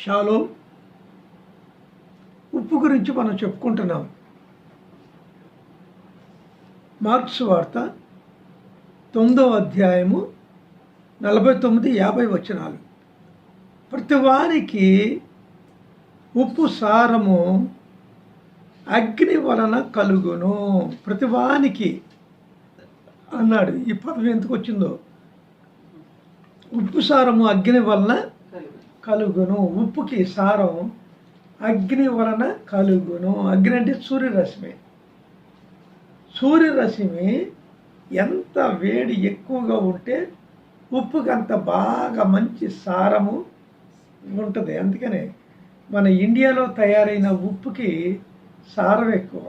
Shalom. ఉప్పు గురించి మనం చెప్పుకుంటున్నాం. మార్క్స్ వార్త 9వ అధ్యాయము 49-50 వచనాలు. ప్రతి వారికి ఉప్పు సారము అగ్ని వలన కలుగును. ప్రతివానికి అన్నాడు. ఈ పదం ఎందుకు వచ్చిందో, ఉప్పు సారము అగ్ని వలన కలుగును. ఉప్పుకి సారం అగ్ని వలన కలుగును. అగ్ని అంటే సూర్యరశ్మి. సూర్యరశ్మి ఎంత వేడి ఎక్కువగా ఉంటే ఉప్పుకి అంత బాగా మంచి సారము ఉంటుంది. అందుకనే మన ఇండియాలో తయారైన ఉప్పుకి సారం ఎక్కువ,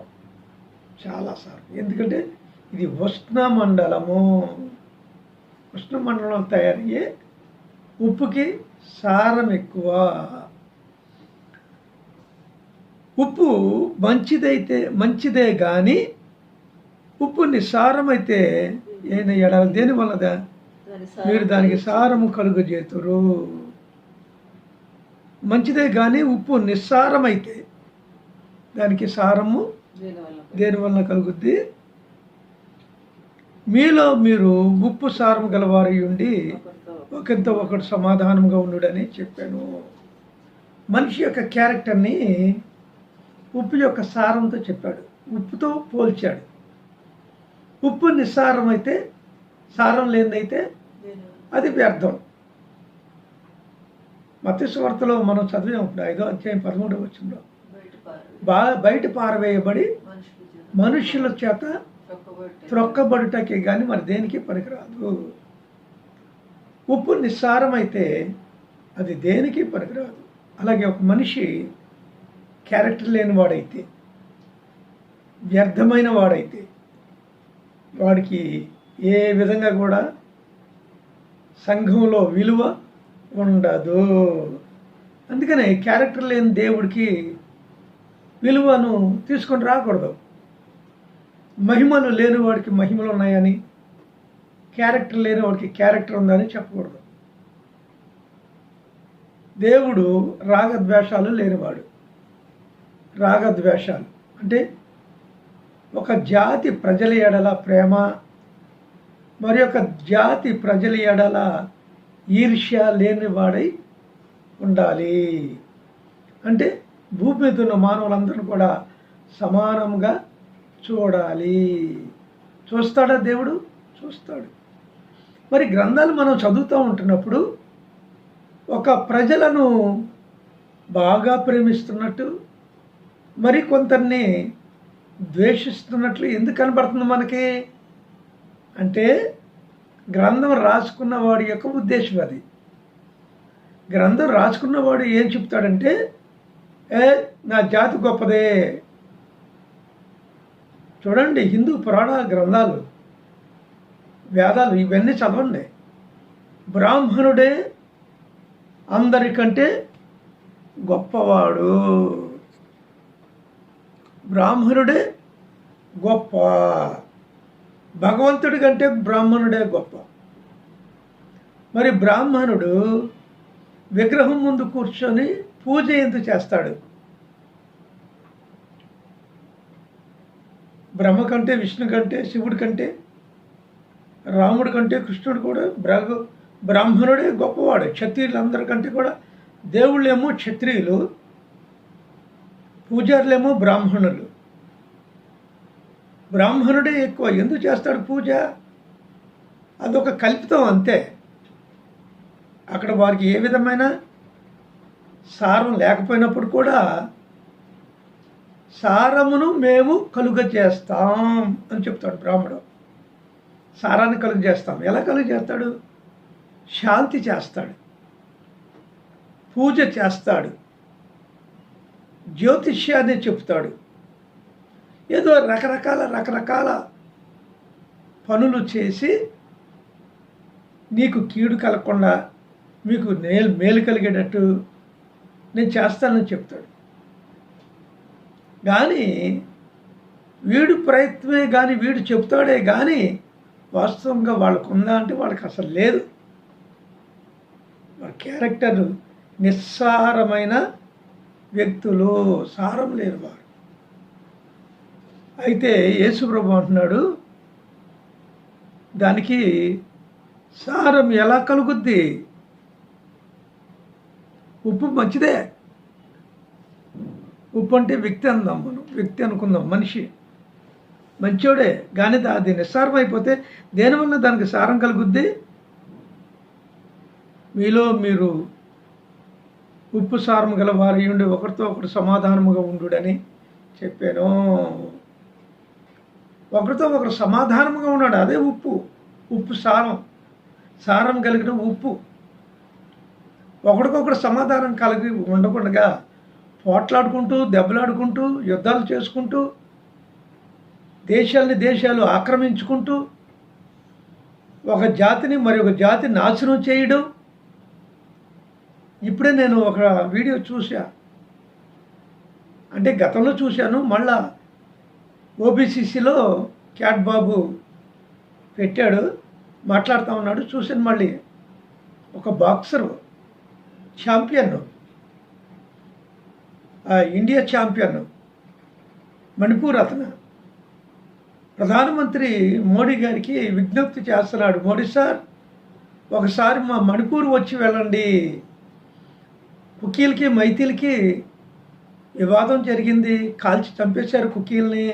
చాలా సారం. ఎందుకంటే ఇది ఉష్ణమండలము. ఉష్ణమండలం తయారయ్యే ఉప్పుకి సారం ఎక్కువ. ఉప్పు మంచిదే కానీ ఉప్పు నిస్సారమైతే ఏమైనా ఎడాలి. దేని వల్ల మీరు దానికి సారము కలుగజేతురు. మంచిదే కానీ ఉప్పు నిస్సారమైతే దానికి సారము దేని వలన కలుగుద్ది? మీలో మీరు ఉప్పు సారం గలవారి ఉండి ఒకంతో ఒకటి సమాధానంగా ఉండుడని చెప్పాను. మనిషి యొక్క క్యారెక్టర్ని ఉప్పు యొక్క సారంతో చెప్పాడు, ఉప్పుతో పోల్చాడు. ఉప్పు నిస్సారం అయితే, సారం లేనిదైతే అది వ్యర్థం. మత్తయి సువార్తలో మనం చదివాం. ఇప్పుడు 5వ అధ్యాయం 13వ వచనంలో బయట పారవేయబడి మనుషుల చేత త్రొక్కబడుటకే కానీ మరి దేనికి పనికిరాదు. ఉప్పు నిస్సారం అయితే అది దేనికి పనికిరాదు. అలాగే ఒక మనిషి క్యారెక్టర్ లేని వాడైతే, వ్యర్థమైన వాడైతే వాడికి ఏ విధంగా కూడా సంఘంలో విలువ ఉండదు. అందుకనే క్యారెక్టర్ లేని దేవుడికి విలువను తీసుకొని రాకూడదు. మహిమలు లేని వాడికి మహిమలు ఉన్నాయని, క్యారెక్టర్ లేని వాడికి క్యారెక్టర్ ఉందని చెప్పకూడదు. దేవుడు రాగద్వేషాలు లేనివాడు. రాగద్వేషాలు అంటే ఒక జాతి ప్రజల ఎడల ప్రేమ, మరి ఒక జాతి ప్రజల ఎడల ఈర్ష్య లేనివాడై ఉండాలి. అంటే భూమి మీద ఉన్న మానవులందరూ కూడా సమానంగా చూడాలి. చూస్తాడా దేవుడు? చూస్తాడు. మరి గ్రంథాలు మనం చదువుతూ ఉంటున్నప్పుడు ఒక ప్రజలను బాగా ప్రేమిస్తున్నట్టు, మరి కొందరిని ద్వేషిస్తున్నట్లు ఎందుకు కనబడుతుంది మనకి? అంటే గ్రంథం రాసుకున్న వాడి యొక్క ఉద్దేశం అది. గ్రంథం రాసుకున్నవాడు ఏం చెప్తాడంటే, నా జాతి గొప్పదే. చూడండి, హిందూ పురాణ గ్రంథాలు, వేదాలు ఇవన్నీ చదవండి. బ్రాహ్మణుడే అందరికంటే గొప్పవాడు. బ్రాహ్మణుడే గొప్ప. భగవంతుడి కంటే బ్రాహ్మణుడే గొప్ప. మరి బ్రాహ్మణుడు విగ్రహం ముందు కూర్చొని పూజ ఎందుకు చేస్తాడు? బ్రహ్మ కంటే, విష్ణు కంటే, శివుడి కంటే, రాముడి కంటే, కృష్ణుడు కూడా బ్రాహ్మణుడే గొప్పవాడు. క్షత్రియులందరికంటే కూడా దేవుళ్ళేమో క్షత్రియులు, పూజారులేమో బ్రాహ్మణులు. బ్రాహ్మణుడే ఎక్కువ. ఎందుకు చేస్తాడు పూజ? అదొక కల్పితం అంతే. అక్కడ వారికి ఏ విధమైన సారం లేకపోయినప్పుడు కూడా సారమును మేము కలుగజేస్తాం అని చెప్తాడు బ్రాహ్మణుడు. సారాన్ని కలుగజేస్తాం. ఎలా కలుగజేస్తాడు? శాంతి చేస్తాడు, పూజ చేస్తాడు, జ్యోతిష్యాన్ని చెప్తాడు. ఏదో రకరకాల పనులు చేసి నీకు కీడు కలగకుండా మీకు మేలు కలిగేటట్టు నేను చేస్తానని చెప్తాడు. కానీ వీడు ప్రయత్నమే కానీ, వీడు చెప్తాడే కానీ వాస్తవంగా వాళ్ళకు ఉందా అంటే వాళ్ళకి అసలు లేదు. వాళ్ళ క్యారెక్టర్ నిస్సారమైన వ్యక్తులు, సారం లేరు వారు. అయితే యేసుప్రభు అంటున్నాడు, దానికి సారం ఎలా కలుగుద్ది? ఉప్పు మంచిదే. ఉప్పు అంటే వ్యక్తి అందాం, మనం వ్యక్తి అనుకుందాం, మనిషి మంచోడే. కానీ అది నిస్సారం అయిపోతే దేనివల్ల దానికి సారం కలుగుద్ది? మీలో మీరు ఉప్పు సారం గల వారి ఉండి ఒకరితో ఒకరు సమాధానముగా ఉండుడని చెప్పాను. ఒకరితో ఒకరు సమాధానముగా ఉన్నాడు, అదే ఉప్పు. ఉప్పు సారం కలిగిన ఉప్పు. ఒకరికొకరు సమాధానం కలిగి ఉండకుండా పోట్లాడుకుంటూ, దెబ్బలాడుకుంటూ, యుద్ధాలు చేసుకుంటూ, దేశాలు ఆక్రమించుకుంటూ, ఒక జాతిని మరి ఒక జాతి నాశనం చేయడం. ఇప్పుడే నేను ఒక వీడియో చూసా, అంటే గతంలో చూశాను, మళ్ళా ఓబీసీసీలో క్యాట్ బాబు పెట్టాడు, మాట్లాడుతూ ఉన్నాడు, చూశాను. మళ్ళీ ఒక boxer champion, India champion, Manipur అతను ప్రధానమంత్రి మోడీ గారికి విజ్ఞప్తి చేస్తున్నాడు, మోడీ సార్ ఒకసారి మా మణిపూర్ వచ్చి వెళ్ళండి, కుకీలకి మైతీలకి వివాదం జరిగింది, కాల్చి చంపేశారు కుకీల్ని,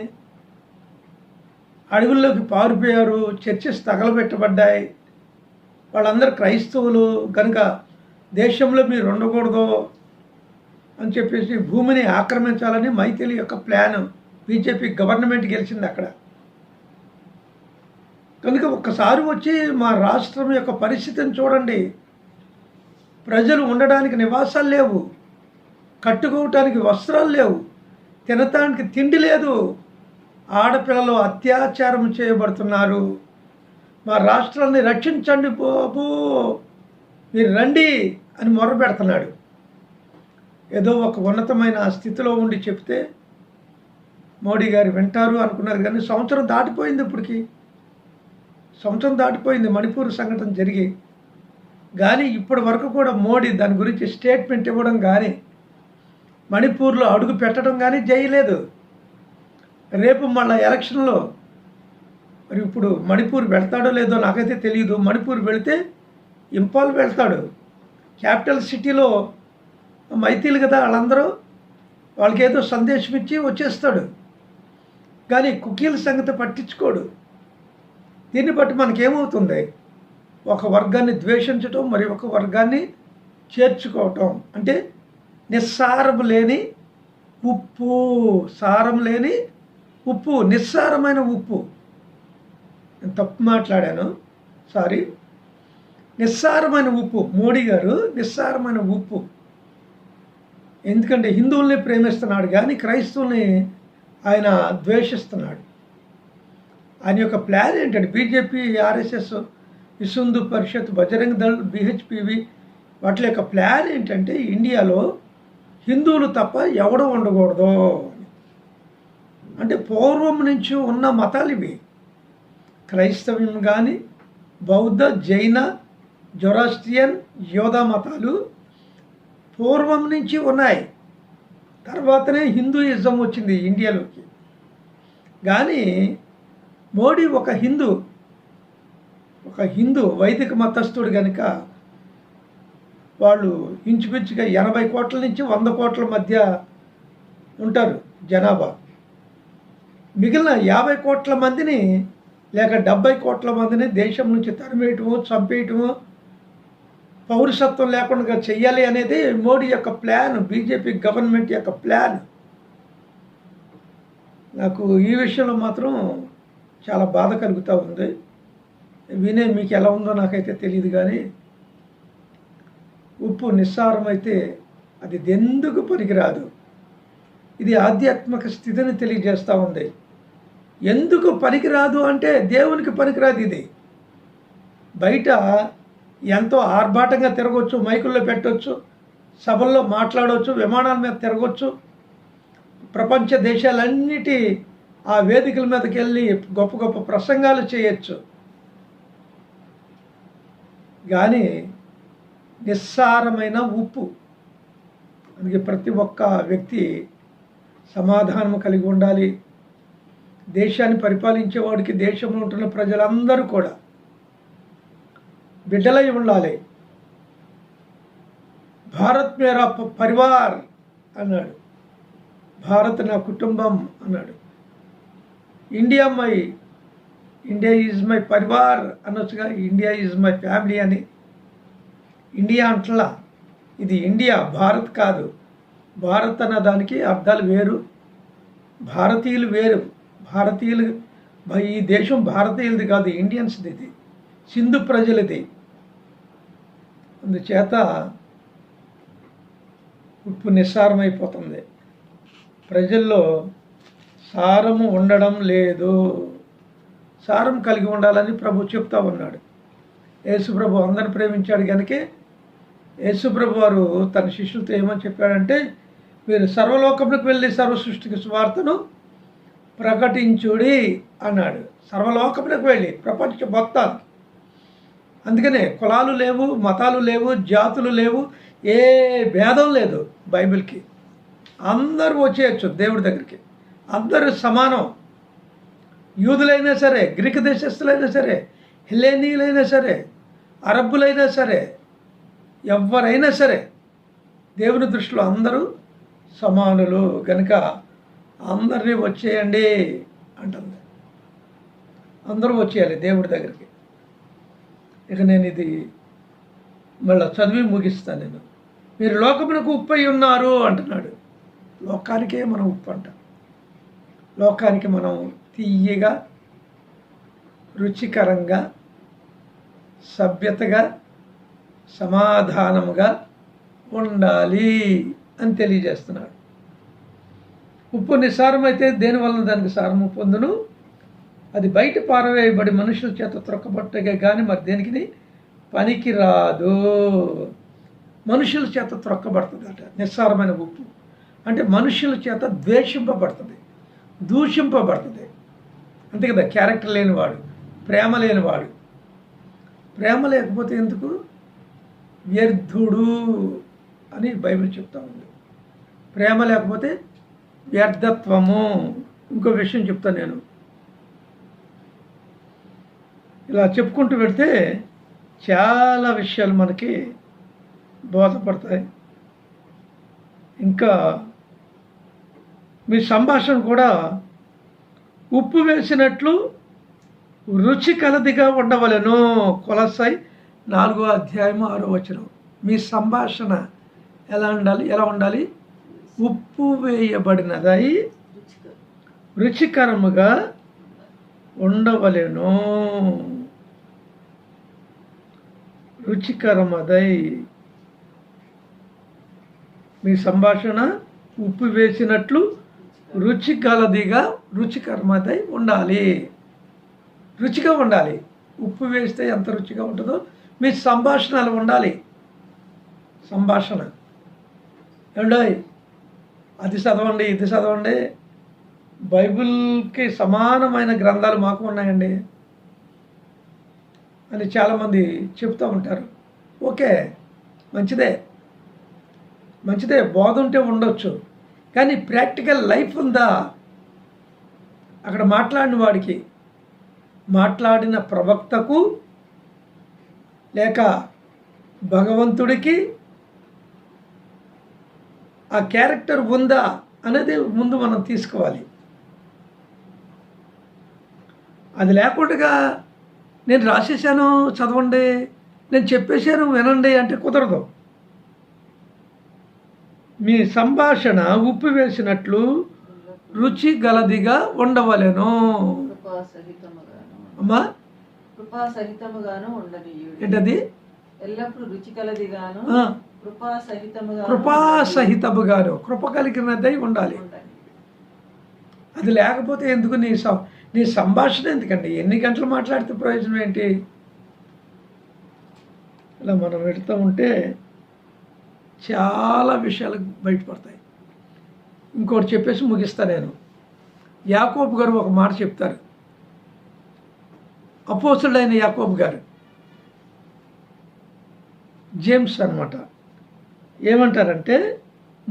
అడవుల్లోకి పారిపోయారు, చర్చెస్ తగలబెట్టబడ్డాయి, వాళ్ళందరూ క్రైస్తవులు కనుక దేశంలో మీరు ఉండకూడదు అని చెప్పేసి భూమిని ఆక్రమించాలని మైథిలి యొక్క ప్లాన్. బీజేపీ గవర్నమెంట్ గెలిచింది అక్కడ. కనుక ఒక్కసారి వచ్చి మా రాష్ట్రం యొక్క పరిస్థితిని చూడండి. ప్రజలు ఉండడానికి నివాసాలు లేవు, కట్టుకోవటానికి వస్త్రాలు లేవు, తినటానికి తిండి లేదు, ఆడపిల్లలు అత్యాచారం చేయబడుతున్నారు. మా రాష్ట్రాన్ని రక్షించండి బాబు, మీరు రండి అని మొర్ర పెడుతున్నాడు. ఏదో ఒక ఉన్నతమైన స్థితిలో ఉండి చెప్తే మోడీ గారు వింటారు అనుకున్నారు, కానీ సంవత్సరం దాటిపోయింది. ఇప్పటికి సంవత్సరం దాటిపోయింది మణిపూర్ సంఘటన జరిగి, కానీ ఇప్పటి వరకు కూడా మోడీ దాని గురించి స్టేట్మెంట్ ఇవ్వడం కానీ, మణిపూర్లో అడుగు పెట్టడం కానీ చేయలేదు. రేపు మళ్ళీ ఎలక్షన్లో మరి ఇప్పుడు మణిపూర్ వెళ్తాడో లేదో నాకైతే తెలియదు. మణిపూర్ వెళితే ఇంపాల్ వెళ్తాడు, క్యాపిటల్ సిటీలో మైతీలు కదా వాళ్ళందరూ, వాళ్ళకి ఏదో సందేశం ఇచ్చి వచ్చేస్తాడు. కానీ కుకీల సంగతి పట్టించుకోడు. దీన్ని బట్టి మనకేమవుతుంది? ఒక వర్గాన్ని ద్వేషించటం, మరి ఒక వర్గాన్ని చేర్చుకోవటం. అంటే నిస్సారం లేని ఉప్పు, సారం లేని ఉప్పు, నిస్సారమైన ఉప్పు. నేను తప్పు మాట్లాడాను, సారీ. నిస్సారమైన ఉప్పు. మోడీ గారు నిస్సారమైన ఉప్పు. ఎందుకంటే హిందువుల్ని ప్రేమిస్తున్నాడు కానీ క్రైస్తవుల్ని ఆయన ద్వేషిస్తున్నాడు. ఆయన యొక్క ప్లాన్ ఏంటంటే బీజేపీ, ఆర్ఎస్ఎస్, విశ్వ హిందూ పరిషత్, బజరంగ్ దళ్, బిహెచ్పివి వాటి యొక్క ప్లాన్ ఏంటంటే ఇండియాలో హిందువులు తప్ప ఎవడు ఉండకూడదు. అంటే పూర్వం నుంచి ఉన్న మతాలు ఇవి. క్రైస్తవ్యం కానీ, బౌద్ధ, జైన, జొరాస్ట్రియన్, యోధా మతాలు పూర్వం నుంచి ఉన్నాయి. తర్వాతనే హిందూయిజం వచ్చింది ఇండియాలోకి. కానీ మోడీ ఒక హిందూ వైదిక మతస్థుడు కనుక వాళ్ళు ఇంచుమించుగా 80 కోట్ల నుంచి 100 కోట్ల మధ్య ఉంటారు జనాభా. మిగిలిన 50 కోట్ల మందిని లేక 70 కోట్ల మందిని దేశం నుంచి తరిమేయటమో, చంపేయటమో, పౌరసత్వం లేకుండా చెయ్యాలి అనేది మోడీ యొక్క ప్లాన్, బీజేపీ గవర్నమెంట్ యొక్క ప్లాన్. నాకు ఈ విషయంలో మాత్రం చాలా బాధ కలుగుతూ ఉంది. వినే మీకు ఎలా ఉందో నాకైతే తెలియదు, కానీ ఉప్పు నిస్సారం అయితే అది ఎందుకు పనికిరాదు. ఇది ఆధ్యాత్మిక స్థితిని తెలియజేస్తూ ఉంది. ఎందుకు పనికిరాదు అంటే దేవునికి పనికిరాదు. ఇది బయట ఎంతో ఆర్భాటంగా తిరగవచ్చు, మైకుల్లో పెట్టవచ్చు, సభల్లో మాట్లాడవచ్చు, విమానాల మీద తిరగవచ్చు, ప్రపంచ దేశాలన్నిటి ఆ వేదికల మీదకి వెళ్ళి గొప్ప గొప్ప ప్రసంగాలు చేయొచ్చు. కానీ నిస్సారమైన ఉప్పు అందుకే ప్రతి ఒక్క వ్యక్తి సమాధానం కలిగి ఉండాలి. దేశాన్ని పరిపాలించేవాడికి దేశంలో ఉంటున్న ప్రజలందరూ కూడా బిడ్డలై ఉండాలి. భారత్ మేరా పరివార్ అన్నాడు, భారత్ నా కుటుంబం అన్నాడు. ఇండియా ఈజ్ మై పరివార్ అనొచ్చుగా, ఇండియా ఈజ్ మై ఫ్యామిలీ అని. ఇండియా అంటలా, ఇది ఇండియా, భారత్ కాదు. భారత్ అన్న దానికి అర్థాలు వేరు, భారతీయులు వేరు. భారతీయులు, ఈ దేశం భారతీయులది కాదు, ఇండియన్స్ది. ఇది సింధు ప్రజలది. అందుచేత ఉప్పు నిస్సారమైపోతుంది, ప్రజల్లో సారము ఉండడం లేదు. సారం కలిగి ఉండాలని ప్రభు చెప్తా ఉన్నాడు. యేసుప్రభు అందరిని ప్రేమించాడు కనుక యేసుప్రభు వారు తన శిష్యులతో ఏమని చెప్పాడంటే, మీరు సర్వలోకములకు వెళ్ళి సర్వ సృష్టికి సువార్తను ప్రకటించుడి అన్నాడు. సర్వలోకములకు వెళ్ళి, ప్రపంచ మొత్తానికి. అందుకనే కులాలు లేవు, మతాలు లేవు, జాతులు లేవు, ఏ భేదం లేదు బైబిల్కి. అందరూ వచ్చేయచ్చు దేవుడి దగ్గరికి, అందరూ సమానం. యూదులైనా సరే, గ్రీకు దేశస్తులైనా సరే, హెలేనీయులైనా సరే, అరబ్బులైనా సరే, ఎవరైనా సరే దేవుని దృష్టిలో అందరూ సమానులు కనుక అందరినీ వచ్చేయండి అంటుంది. అందరూ వచ్చేయాలి దేవుడి దగ్గరికి. ఇక నేను ఇది మళ్ళీ చదివి ముగిస్తాను. నేను మీరు లోకమునకు ఉప్పు అయి ఉన్నారు అంటున్నాడు. లోకానికే మనం ఉప్పు అంటాం. లోకానికి మనం తీయగా, రుచికరంగా, సభ్యతగా, సమాధానముగా ఉండాలి అని తెలియజేస్తున్నాడు. ఉప్పు నిస్సారమైతే దేనివలన దానికి సారము పొందును? అది బయట పారవేయబడి మనుషుల చేత త్రొక్కబట్టగా కానీ మరి దేనికి పనికి రాదు. మనుషుల చేత త్రొక్కబడుతుందట నిస్సారమైన ఉప్పు. అంటే మనుషుల చేత ద్వేషింపబడుతుంది, దూషింపబడుతుంది. అంతే కదా, క్యారెక్టర్ లేనివాడు, ప్రేమ లేనివాడు. ప్రేమ లేకపోతే ఎందుకు? వ్యర్థుడు అని బైబిల్ చెప్తా ఉంది. ప్రేమ లేకపోతే వ్యర్థత్వము. ఇంకో విషయం చెప్తాను నేను. ఇలా చెప్పుకుంటూ పెడితే చాలా విషయాలు మనకి బోధపడతాయి. ఇంకా మీ సంభాషణ కూడా ఉప్పు వేసినట్లు రుచి కలదిగా ఉండవలెను. కొలస్సై 4:6 మీ సంభాషణ ఎలా ఉండాలి? ఉప్పు వేయబడినదై రుచికరముగా ఉండవలెను. రుచికరమదై మీ సంభాషణ ఉప్పు వేసినట్లు రుచి గలదిగా, రుచికరమదై ఉండాలి. రుచిగా ఉండాలి. ఉప్పు వేస్తే ఎంత రుచిగా ఉంటుందో మీ సంభాషణ అలా ఉండాలి. సంభాషణ ఏమండోయ్ అది చదవండి, ఇది చదవండి. బైబిల్కి సమానమైన గ్రంథాలు మాకు ఉన్నాయండి అని చాలామంది చెప్తూ ఉంటారు. ఓకే, మంచిదే, బోధ ఉంటే ఉండొచ్చు. కానీ ప్రాక్టికల్ లైఫ్ ఉందా? అక్కడ మాట్లాడిన వాడికి, మాట్లాడిన ప్రవక్తకు లేక భగవంతుడికి ఆ క్యారెక్టర్ ఉందా అనేది ముందు మనం తీసుకోవాలి. అది లేకుండా నేను రాసేసాను చదవండి, నేను చెప్పేశాను వినండి అంటే కుదరదు. మీ సంభాషణ ఉప్పు వేసినట్లు రుచి గలదిగా ఉండవలెను. అమ్మా ఏంటది? ఎల్లప్పుడూ రుచి కలదిగాను కృపా సహితముగాను, కృప కలిగినదై ఉండాలి. అది లేకపోతే ఎందుకు? నీ సంభాషణ ఎందుకండి? ఎన్ని గంటలు మాట్లాడితే ప్రయోజనం ఏంటి? ఇలా మనం వెళుతూ ఉంటే చాలా విషయాలు బయటపడతాయి. ఇంకోటి చెప్పేసి ముగిస్తా నేను. యాకోబు గారు ఒక మాట చెప్తారు. అపోస్తలుడైన యాకోబు గారు, జేమ్స్ అన్నమాట. ఏమంటారంటే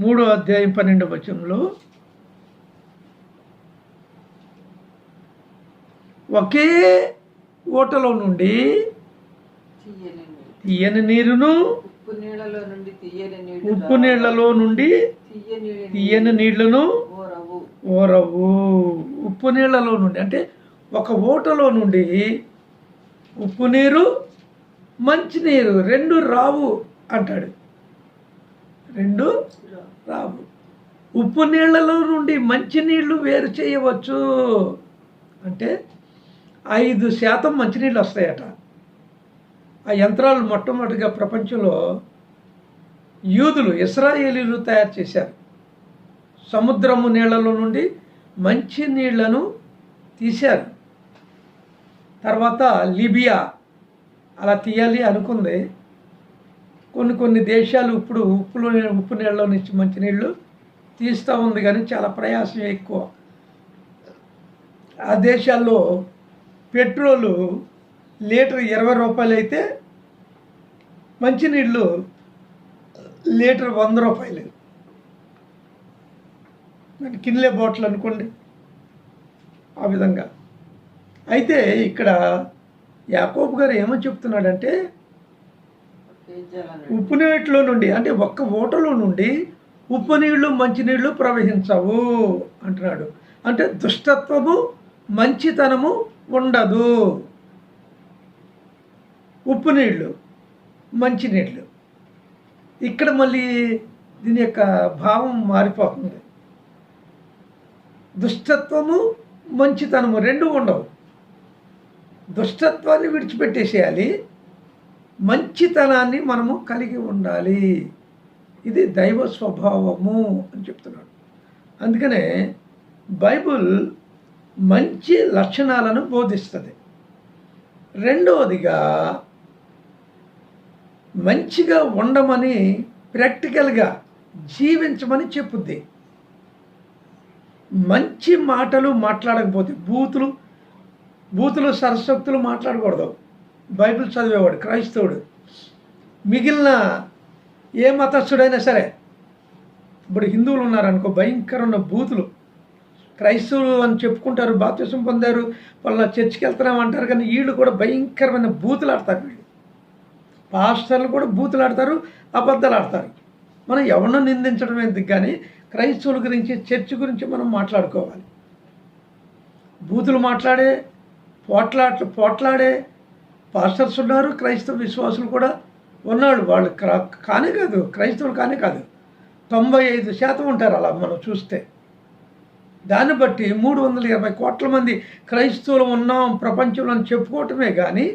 3వ అధ్యాయం 12వ వచనంలో ఒకే ఊటలో నుండి తీయని నీరు. తీయని నీరును, ఉప్పు నీళ్ళలో నుండి తీయని నీళ్లు ఉప్పు నీళ్లలో నుండి తీయని నీళ్లను ఓరవు. ఓరవు. ఉప్పు నీళ్లలో నుండి అంటే ఒక ఊటలో నుండి ఉప్పు నీరు మంచినీరు రెండు రావు అంటాడు. రెండు రావు. ఉప్పు నీళ్లలో నుండి మంచినీళ్ళు వేరు చేయవచ్చు అంటే 5% మంచినీళ్ళు వస్తాయట. ఆ యంత్రాలు మొట్టమొదటిగా ప్రపంచంలో యూదులు, ఇశ్రాయేలీలు తయారు చేశారు. సముద్రము నీళ్లలో నుండి మంచి నీళ్లను తీశారు. తర్వాత లిబియా అలా తీయాలి అనుకుంది. కొన్ని దేశాలు ఇప్పుడు ఉప్పు నీళ్ళలో నుంచి మంచినీళ్ళు తీస్తూ ఉంది, కానీ చాలా ప్రయాసం ఎక్కువ. ఆ దేశాల్లో పెట్రోలు లీటర్ 20 రూపాయలు అయితే మంచినీళ్ళు లీటర్ 100 రూపాయలు. కిన్లే బాటిల్ అనుకోండి ఆ విధంగా. అయితే ఇక్కడ యాకోబు గారు ఏమని చెప్తున్నాడంటే ఉప్పు నీటిలో నుండి అంటే ఒక్క ఊటలో నుండి ఉప్పు నీళ్లు మంచినీళ్ళు ప్రవహించవు అంటున్నాడు. అంటే దుష్టత్వము మంచితనము ఉండదు. ఉప్పు నీళ్ళు మంచినీళ్ళు. ఇక్కడ మళ్ళీ దీని యొక్క భావం మారిపోతుంది. దుష్టత్వము మంచితనము రెండు ఉండవు. దుష్టత్వాన్ని విడిచిపెట్టేసేయాలి, మంచితనాన్ని మనము కలిగి ఉండాలి. ఇది దైవ స్వభావము అని చెప్తున్నాడు. అందుకనే బైబుల్ మంచి లక్షణాలను బోధిస్తుంది. రెండవదిగా మంచిగా ఉండమని ప్రాక్టికల్గా జీవించమని చెప్పుద్ది. మంచి మాటలు మాట్లాడకపోతే బూతులు సరస్వక్తులు మాట్లాడకూడదు. బైబిల్ చదివేవాడు క్రైస్తవుడు, మిగిలిన ఏ మతస్థుడైనా సరే, ఇప్పుడు హిందువులు ఉన్నారనుకో భయంకరమైన బూతులు, క్రైస్తవులు అని చెప్పుకుంటారు, బాప్తిసం పొందారు, వాళ్ళ చర్చికి వెళ్తున్నాం అంటారు, కానీ వీళ్ళు కూడా భయంకరమైన బూతులు ఆడతారు. వీళ్ళు పాస్టర్లు కూడా బూతులు ఆడతారు, అబద్ధాలు ఆడతారు. మనం ఎవరినో నిందించడం ఎందుకు, కానీ క్రైస్తవుల గురించి చర్చి గురించి మనం మాట్లాడుకోవాలి. బూతులు మాట్లాడే పోట్లాడే పాస్టర్స్ ఉన్నారు, క్రైస్తవ విశ్వాసులు కూడా ఉన్నాడు. వాళ్ళు కానే కాదు, క్రైస్తవులు కానే కాదు, 95% ఉంటారు అలా మనం చూస్తే. దాన్ని బట్టి 320 కోట్ల మంది క్రైస్తవులు ఉన్నాం ప్రపంచంలో అని చెప్పుకోవటమే కానీ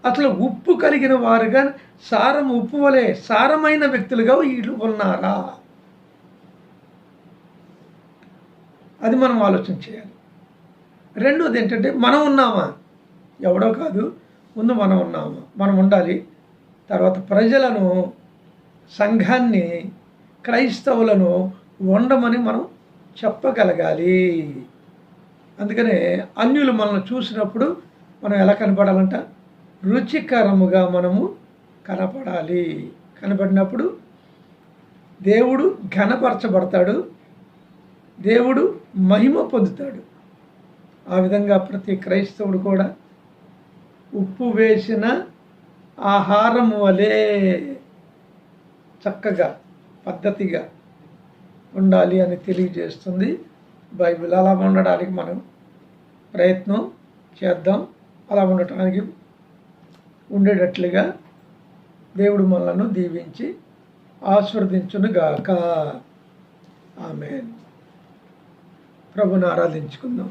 అసలు ఉప్పు కలిగిన వారుగా, సారం ఉప్పు వలె సారమైన వ్యక్తులుగా వీళ్ళు ఉన్నారా, అది మనం ఆలోచన చేయాలి. రెండోది ఏంటంటే మనం ఉన్నామా, ఎవడో కాదు, ముందు మనం ఉన్నామా, మనం ఉండాలి. తర్వాత ప్రజలను, సంఘాన్ని, క్రైస్తవులను ఉండమని మనం చెప్పగలగాలి. అందుకనే అన్యులు మనల్ని చూసినప్పుడు మనం ఎలా కనపడాలంట, రుచికరముగా మనము కనపడాలి. కనపడినప్పుడు దేవుడు ఘనపరచబడతాడు, దేవుడు మహిమ పొందుతాడు. ఆ విధంగా ప్రతి క్రైస్తవుడు కూడా ఉప్పు వేసిన ఆహారం వలె చక్కగా పద్ధతిగా ఉండాలి అని తెలియజేస్తుంది బైబిల్. అలా ఉండడానికి మనం ప్రయత్నం చేద్దాం. అలా ఉండేటట్లుగా దేవుడు మనలను దీవించి ఆశీర్వదించునుగాక. ఆమేన్. ప్రభుని ఆరాధించుకుందాం.